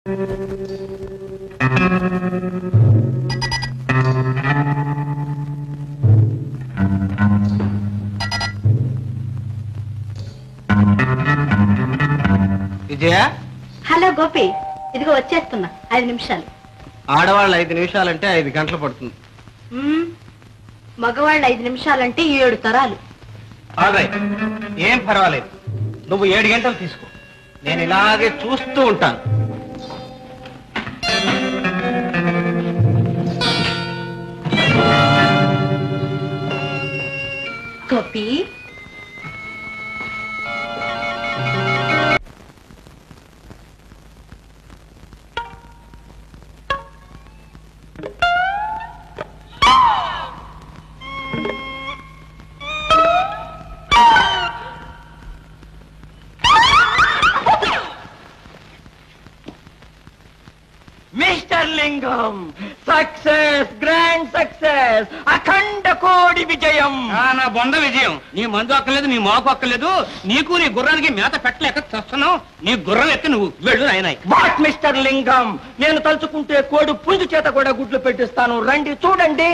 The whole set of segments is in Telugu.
విజయ. హలో గోపి, ఇదిగో వచ్చేస్తున్నా. 5 నిమిషాలు. ఆడవాళ్ళు 5 నిమిషాలంటే 5 గంటలు పడుతుంది. మగవాళ్ళు 5 నిమిషాలంటే 7 తరాలు. ఏం పర్వాలేదు, నువ్వు 7 గంటలు తీసుకో, నేను ఇలాగే చూస్తూ ఉంటాను. గోపి, మిస్టర్ లింగం, సక్సెస్, గ్రాండ్ సక్సెస్, అఖండ కోడి విజయం. నా బొంద విజయం. నీ మందు అక్కర్లేదు, నీ మోకు అక్కర్లేదు, నీకు నీ గుర్రానికి మేత పెట్టలేక చస్తున్నావు. నీ గుర్రం ఎక్కి నువ్వు వెళ్ళు నాయనాయ్. వాట్ మిస్టర్ లింగం, నేను తలుచుకుంటే కోడి పుంజు చేత కూడా గుడ్లు పెట్టిస్తాను, రండి చూడండి.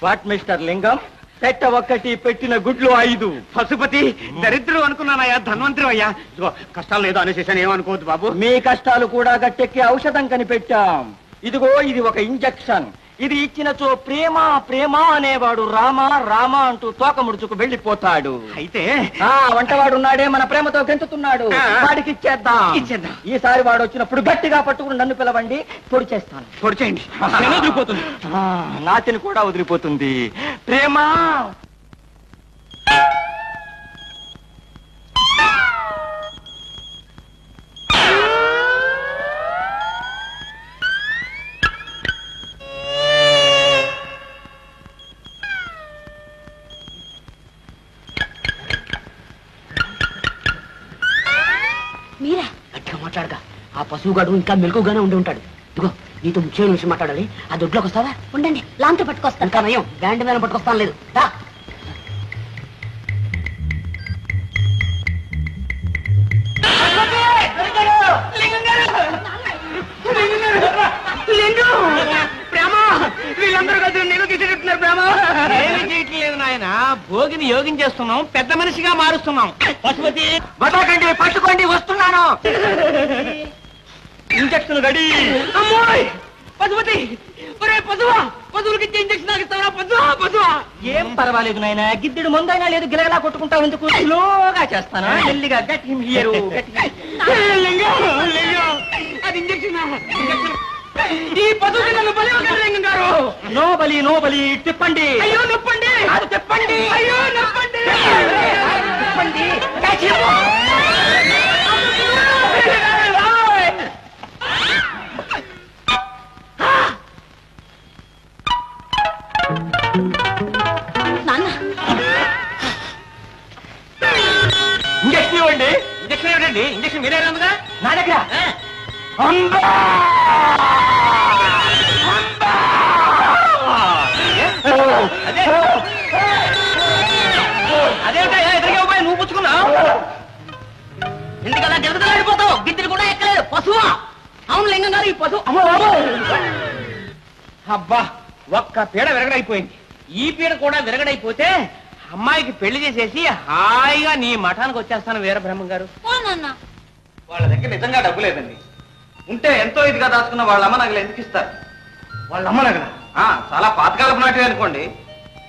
వాట్ మిస్టర్ లింగం, పెట్ట ఒక్కటి, పెట్టిన గుడ్లు 5. పశుపతి, దరిద్రం అనుకున్నానయ్యా, ధన్వంతరం అయ్యా. ఇదిగో కష్టాలు ఏదో అనేసేసాను, ఏమనుకోవద్దు బాబు. మీ కష్టాలు కూడా గట్టెక్కి ఔషధం కనిపెట్టాం. ఇదిగో ఇది ఒక ఇంజెక్షన్. ఇది ఇచ్చినచో ప్రేమ ప్రేమ అనేవాడు రామ రామ అంటూ తోక ముడుచుకు వెళ్ళిపోతాడు. అయితే వంటవాడు ఉన్నాడే మన ప్రేమతో గెంతుతున్నాడు, వాడికి ఇచ్చేద్దాం. ఈసారి వాడు వచ్చినప్పుడు గట్టిగా పట్టుకుని నన్ను పిలవండి, పొడి చేస్తాను. పొడి చేయండి, వదిలిపోతుంది. నాతిని కూడా వదిలిపోతుంది. ప్రేమ మీరా? గట్టిగా మాట్లాడగా, ఆ పశువుగాడు ఇంకా మెలకుగానే ఉండి ఉంటాడు. ఇదిగో నీతో ముఖ్యమైన విషయం మాట్లాడాలి, ఆ దొడ్లోకి వస్తావా? ఉండండి, లాంతో పట్టుకొస్తాను. ఇంకా నయం, బ్యాండ్ మీద పట్టుకొస్తాను. లేదు రా. వీళ్ళందరూ కలిసి నేను తీసేటట్టున్నారు. ప్రేమ ఏమి చేయట్లేదు నాయన, భోగిని యోగం చేస్తున్నాం, పెద్ద మనిషిగా మారుస్తున్నాం. పశుపతి వదలకండి, పట్టుకోండి, వస్తున్నాను. Injection ready. అమ్మోయ్ పశుపతి, ఒరే పశువా, పశువులకి ఇచ్చే ఇంజక్షన్ నాకు ఇస్తావా? పశువా. ఏం పర్వాలేదు నాయన, గిద్దెడు ముందైనా లేదు, గిలగలా కొట్టుకుంటావు ఎందుకు? స్లోగా చేస్తాను, మెల్లిగా. గట్టి మీరు అది ఇంజక్షన్. ఈ పశువుకి నన్ను బలి లింగం గారు. నో బలి, నో బలి. తిప్పండి. అయ్యో నొప్పండి, అది తిప్పండి. అయ్యో నొప్పండి, తిప్పండి. నాన్న, ఇంజక్షన్ ఇవ్వండి. ఇంజక్షన్ ఏమిటండి? ఇంజక్షన్ మీరే ఉందిగా నా దగ్గర. అదేమిటా ఎదురుగా పోయి నువ్వు పుచ్చుకున్నావు? ఎందుకలా జరుగుతాడిపోతావు? గిద్దెలు కూడా ఎక్కలేదు. పశువా? అవును లింగం గారు, ఈ పశువు. అబ్బా, ఒక్క పీడ విరగడైపోయింది. ఈ పీడ కూడా విరగడైపోతే అమ్మాయికి పెళ్లి చేసేసి హాయిగా నీ మఠానికి వచ్చేస్తాను వీరబ్రహ్మం గారు. వాళ్ళ దగ్గర నిజంగా డబ్బు లేదండి. ఉంటే ఎంతో ఇదిగా దాచుకున్న వాళ్ళ అమ్మ నగలు ఎందుకు ఇస్తారు? వాళ్ళ అమ్మ నగల చాలా పాతకాలపు నాటివి అనుకోండి.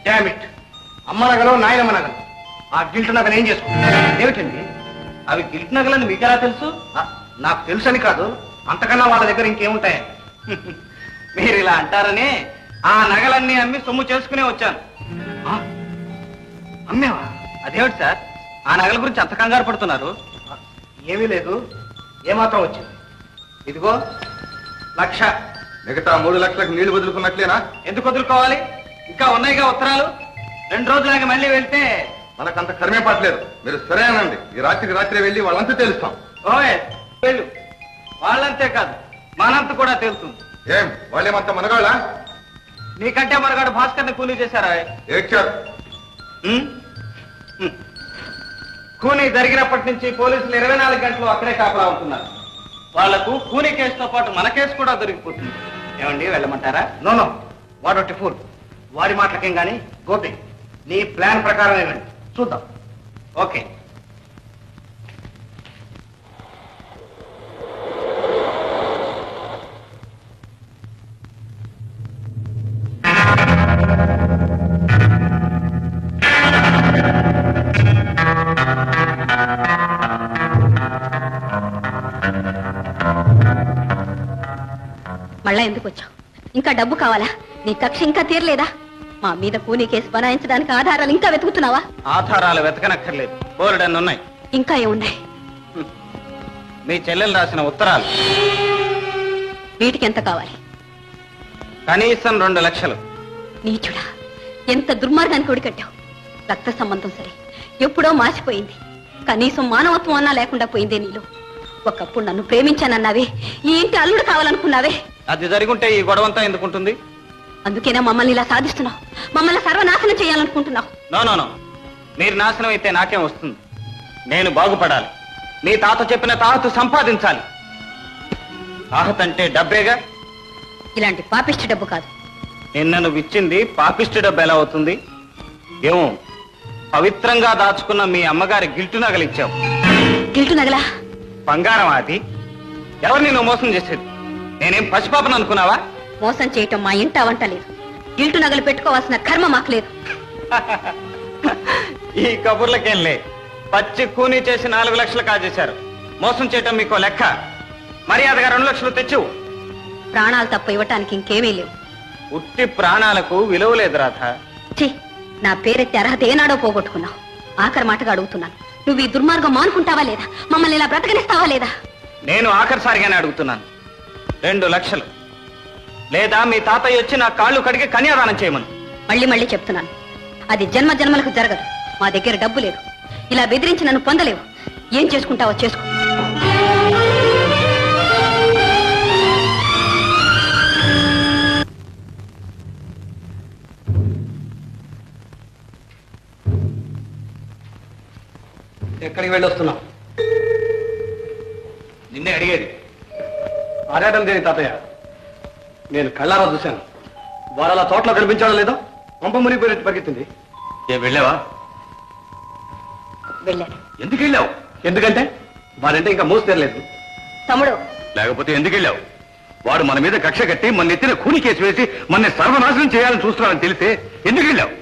డామిట్, అమ్మ నగలు నాయనమ్మ నగలు. ఆ గిల్ట్ నగలు ఏం చేసుకుంటారు? ఏమిటండి అవి గిల్ట్ నగలని మీకు ఎలా తెలుసు? నాకు తెలుసు అని కాదు, అంతకన్నా వాళ్ళ దగ్గర ఇంకేముంటాయి. మీరు ఇలా అంటారని ఆ నగలన్నీ అమ్మి సొమ్ము చేసుకునే వచ్చాను. అమ్మేవా? అదేమిటి సార్, ఆ నగల గురించి అంత కంగారు పడుతున్నారు? ఏమీ లేదు, ఏమాత్రం వచ్చింది. ఇదిగో 1,00,000. మిగతా 3 లక్షలకు నీళ్లు వదులుకున్నట్లేనా? ఎందుకు వదులుకోవాలి? ఇంకా ఉన్నాయిగా ఉత్తరాలు. 2 రోజులాగా మళ్ళీ వెళ్తే మనకంత కర్మే పట్టలేదు. మీరు సరేనండి, ఈ రాత్రికి రాత్రి వెళ్ళి వాళ్ళంతా తెలుస్తాం. ఓయ్ వెళ్ళు, వాళ్ళంతే కాదు మనంత కూడా తెలుస్తుంది. ఏం వాళ్ళేమంత మనగాళ్ళ? నీకంటే మరగాడు భాస్కర్ని కూలీ చేశారా? ఏడ్చారు. కూనీ జరిగినప్పటి నుంచి పోలీసులు 24 గంటలు అక్కడే కాపలా ఉంటున్నారు. వాళ్లకు కూనీ కేసుతో పాటు మన కేసు కూడా దొరికిపోతుంది. ఏమండి వెళ్ళమంటారా? No వాడొట్టి pool. వాడి మాటలకేం గాని గోపి నీ ప్లాన్ ప్రకారం ఇవ్వండి, చూద్దాం. ఓకే. మళ్ళా ఎందుకు వచ్చావు? ఇంకా డబ్బు కావాలా? నీ కక్ష ఇంకా తీరలేదా? మా మీద కూనీ కేసు బనాయించడానికి ఆధారాలు ఇంకా వెతుకుతున్నావా? ఆధారాలు వెతకనక్కర్లేదు, బోలెడన్ని ఉన్నాయి. ఇంకా ఏమున్నాయి? మీ చెల్లెలు రాసిన ఉత్తరాలు. వీటికి ఎంత కావాలి? కనీసం 2 లక్షలు. నీచుడా, ఎంత దుర్మార్గానికి ఒడికట్టావు. రక్త సంబంధం సరే, ఎప్పుడో మాసిపోయింది. కనీసం మానవత్వం అన్నా లేకుండా పోయిందే నీలో. ఒకప్పుడు నన్ను ప్రేమించానన్నావే, ఈ ఇంటి అల్లుడు కావాలనుకున్నావే. అది జరుగుంటే ఈ గొడవంతా ఎందుకుంటుంది? అందుకేనా మమ్మల్ని ఇలా సాధిస్తున్నావు? మమ్మల్ని సర్వనాశనం చేయాలనుకుంటున్నావు? నో, మీరు నాశనం అయితే నాకేం వస్తుంది? నేను బాగుపడాలి. నీ తాత చెప్పిన తాహతు సంపాదించాలి. తాహత్ అంటే డబ్బేగా. ఇలాంటి పాపిష్టి డబ్బు కాదు. నిన్న నువ్వు ఇచ్చింది పాపిష్టి డబ్బు ఎలా అవుతుంది? ఏమో, పవిత్రంగా దాచుకున్న మీ అమ్మగారి గిల్టు నగలిచ్చావు. గిల్టు నగలా? బంగారం అది. ఎవరు నిన్ను మోసం చేసేది? నేనేం పసిపాపను అనుకున్నావా? మోసం చేయటం మా ఇంట వంట లేదు. గిల్టు నగలు పెట్టుకోవాల్సిన కర్మ మాకు లేదు. ఈ కబుర్లకేం లే. పచ్చి కూనీ చేసి 4 లక్షలు కాజేశారు. మోసం చేయటం మీకో లెక్క. మర్యాదగా 2 లక్షలు తెచ్చు. ప్రాణాలు తప్ప ఇవ్వటానికి ఇంకేమీ లేవు. ఉట్టి ప్రాణాలకు విలువ లేదు రాధ. ఛీ, నా పేరెత్తి అర్హత ఏనాడో పోగొట్టుకున్నావు. ఆఖరి మాటగా అడుగుతున్నాను, నువ్వు ఈ దుర్మార్గం మానుకుంటావా లేదా? మమ్మల్ని ఇలా బ్రతకనిస్తావా లేదా? నేను ఆఖరిసారిగానే అడుగుతున్నాను. 2 లక్షలు లేదా మీ తాతయ్య వచ్చి నా కాళ్ళు కడిగి కన్యాదానం చేయమను. మళ్ళీ చెప్తున్నాను, అది జన్మ జన్మలకు జరగదు. మా దగ్గర డబ్బు లేదు. ఇలా బెదిరించి నన్ను పొందలేవు. ఏం చేసుకుంటావో చేసుకో. ఎక్కడికి వెళ్ళొస్తున్నావు? నిన్నే అడిగేది. ఆరాటం దేని తాతయ్య? నేను కళ్ళారా చూశాను. వారు అలా తోటలో కనిపించడం లేదో పంప మునిగిపోయినట్టు పరిగెత్తింది. ఏం వెళ్ళావా? వెళ్ళాను. ఎందుకు వెళ్ళావు? ఎందుకంటే వారంటే ఇంకా మోసు తెరలేదు. తమ్ముడు, లేకపోతే ఎందుకు వెళ్ళావు? వాడు మన మీద కక్ష కట్టి మన ఎత్తిన కూని కేసు వేసి మన సర్వనాశనం చేయాలని చూస్తున్నాడని తెలిస్తే ఎందుకు వెళ్ళావు?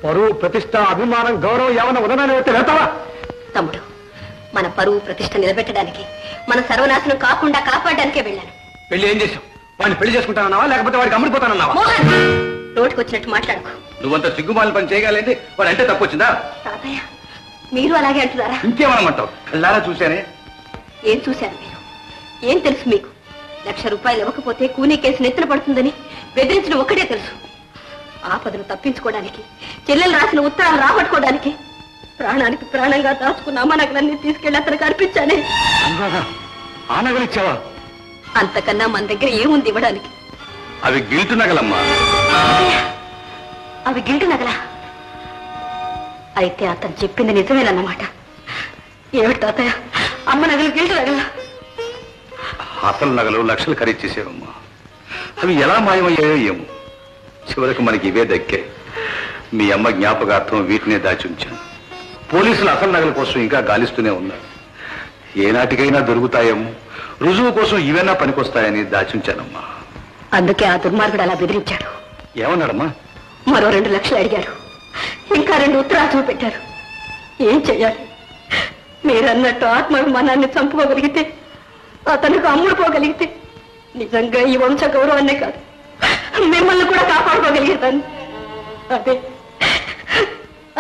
పరువు, ప్రతిష్ట, అభిమానం, గౌరవం ఏమన్నా ఉదనాన్ని వస్తే వెళ్తావా? తమ్ముడు, మన పరువు ప్రతిష్ట నిలబెట్టడానికి, మన సర్వనాశనం కాకుండా కాపాడడానికే వెళ్ళాను. పెళ్లి ఏం చేశావు? వాడిని పెళ్లి చేసుకుంటానన్నావా లేకపోతే వాడికి అమ్ముడిపోతానన్నావా? మోహన్, నోటికి వచ్చినట్టు మాట్లాడుకో. నువ్వంత సిగ్గుమాలిన పని చేయగలిగింది వాడు అంటే తప్పు వచ్చిందా? తాతయ్య, మీరు అలాగే అంటున్నారా? ఇంకేమనమంటావు? కళ్ళారా చూశానే. ఏం చూశారు మీరు? ఏం తెలుసు మీకు? 1,00,000 రూపాయలు ఇవ్వకపోతే కూనీ కేసు నెత్తిన పడుతుందని బెదిరించడం ఒక్కటే తెలుసు. ఆపదను తప్పించుకోవడానికి, చెల్లెలు రాసిన ఉత్తరాలు రాబట్టుకోవడానికి ప్రాణానికి ప్రాణంగా దాచుకున్న అమ్మ నగలన్నీ తీసుకెళ్లి అతనికి అర్పించానే. ఆ నగలిచ్చావా? అంతకన్నా మన దగ్గర ఏముంది ఇవ్వడానికి? అవి గిల్టు నగలమ్మా. అవి గిల్టు నగలా? అయితే అతను చెప్పింది నిజమేనన్నమాట. ఏమిటి తాతయ్య, అమ్మ నగలు గిల్టు నగలా? అసలు నగలు లక్షలు ఖరీచేసేవమ్మా. అవి ఎలా మాయమయ్యాయో ఏమో. చివరికి మనకి ఇవే దక్కే. మీ అమ్మ జ్ఞాపకార్థం వీటినే దాచి ఉంచాను. పోలీసులు అసలు నగల కోసం ఇంకా గాలిస్తూనే ఉన్నారు. ఏనాటికైనా దొరుకుతాయేమో, రుజువు కోసం ఇవైనా పనికొస్తాయని దాచి ఉంచానమ్మా. అందుకే ఆ దుర్మార్గుడు అలా బెదిరించాడు. ఏమన్నాడమ్మా? మరో 2 లక్షలు అడిగాడు. ఇంకా 2 ఉత్తరాలు చూపెట్టారు. ఏం చెయ్యాలి? మీరన్నట్టు ఆత్మాభిమానాన్ని చంపుకోగలిగితే, అతనికి అమ్ముడుపోగలిగితే నిజంగా ఈ వంశ గౌరవాన్నే కాదు, మిమ్మల్ని కూడా కాపాడుకోగలిగేదాన్ని.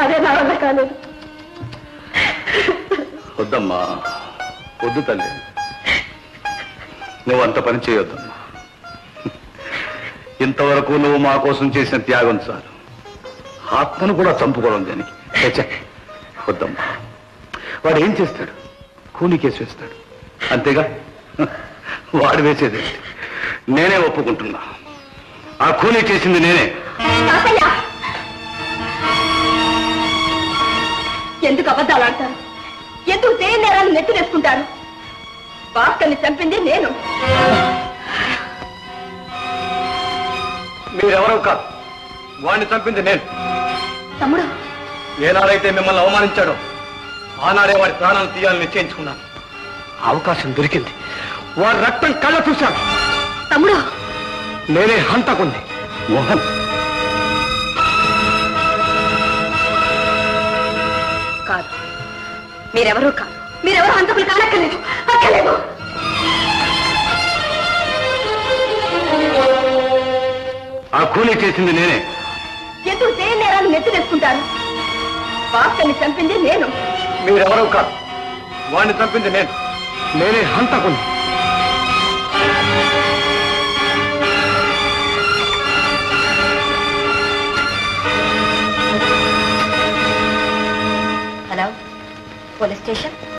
అదే నా వల్ల కాలేదు. వద్దమ్మా, వద్దు తల్లి. నువ్వు అంత పని చేయొద్దమ్మా. ఇంతవరకు నువ్వు మా కోసం చేసిన త్యాగం చాలు. ఆత్మను కూడా చంపుకోవడం దానికి. వద్దమ్మా. వాడు ఏం చేస్తాడు? కూని కేసు వేస్తాడు, అంతేగా. వాడు వేసేది నేనే ఒప్పుకుంటున్నా. ఆ కూలీ చేసింది నేనే. తాతయ్య ఎందుకు అబద్ధాలు ఆడతారు? ఎందుకు చేయని నేరాన్ని నెత్తినేసుకుంటారు? భాస్కర్ని చంపింది నేను. మీరెవరో కాదు, వాడిని చంపింది నేను. తమ్ముడు, ఏనాడైతే మిమ్మల్ని అవమానించాడో ఆనాడే వాడి ప్రాణాలు తీయాలని నిశ్చయించుకున్నాను. అవకాశం దొరికింది. వాడి రక్తం కళ్ళ చూశాను. తమ్ముడు, నేనే హంతకుంది. మోహన్, కాదు, మీరెవరూ కాదు. మీరెవరూ హంతకులు కానక్కర్లేదు. అక్కర్లేదు. ఆ కూలీ చేసింది నేనే. ఎందుకు చేయని నేరాన్ని నెత్తినేసుకుంటారు? భాస్కర్ని చంపింది నేను. మీరెవరో కాదు, వాడిని చంపింది నేను. నేనే హంతకుంది. Hello, police station.